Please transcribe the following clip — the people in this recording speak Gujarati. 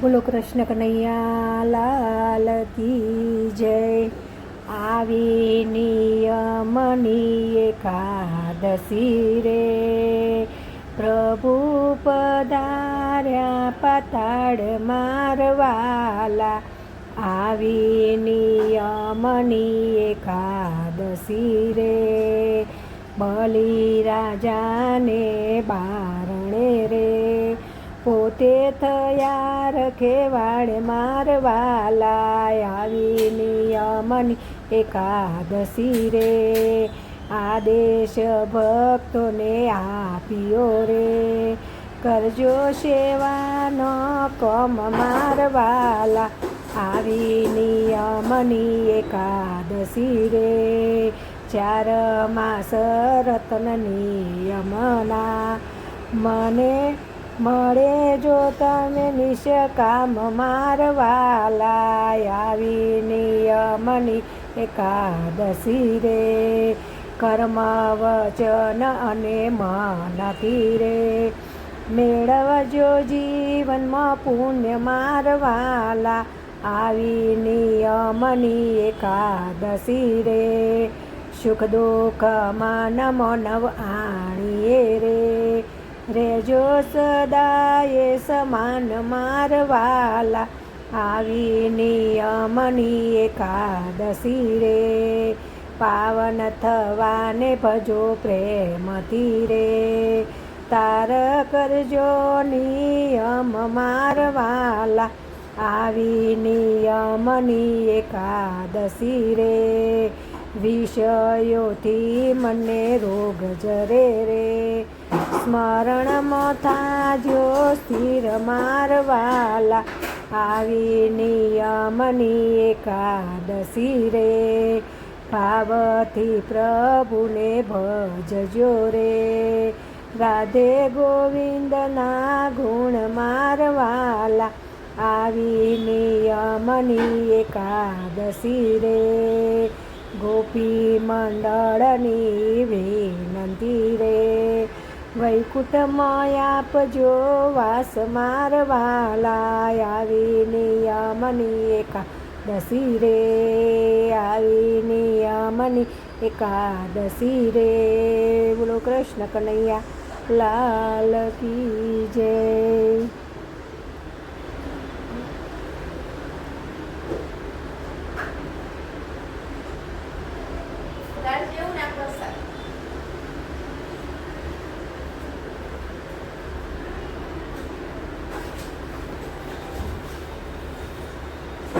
બોલો કૃષ્ણ કનૈયા લાલ કી જય. આવી નિયમની એકાદશી રે, પ્રભુ પધાર્યા પાતાળ મારવાલા. આવી નિયમની એકાદશી રે, બલિ રાજાને બારણે રે, પોતે થયા રખેવાળે મારવાલા. આવી નિયમની એકાદશી રે, આદેશ ભક્તોને આપ્યો રે, કરજો સેવાનો કમ મારવાલા. આવી નિયમની એકાદશી રે, 4 માસ રતન નિયમના, મને મળે જો તમે નિષ્કામ મારવાલા. આવી નિયમની એકાદશી રે, કર્મ વચન અને મનથી રે, મેળવજો જીવનમાં પુણ્ય મારવાલા. આવી નિયમની એકાદશી રે, સુખ દુઃખમાં નમો નવ આણીએ રે, રેજો સદાયે સમાન મારવાલા. આવી નિયમની એકાદશી રે, પાવન થવાને ભજો પ્રેમથી રે, તાર કરજો નિયમ મારવાલા. આવી નિયમની એકાદશી રે, વિષયોથી મને રોગ જરે રે, સ્મરણમાં થાજો સ્થિર મારવાલા. આવી નિયમની એકાદશી રે, ભાવથી પ્રભુને ભજજો રે, રાધે ગોવિંદના ગુણ મારવાલા. આવી નિયમની એકાદશી રે, ગોપી મંડળની વિનંતી રે, વૈકુંઠમાં આપજો વાસ મારવાલા. આવી નિયમની એકાદશી રે, આવી નિયમની એકાદશી રે. બોલો કૃષ્ણ કનૈયા લાલ કી જય.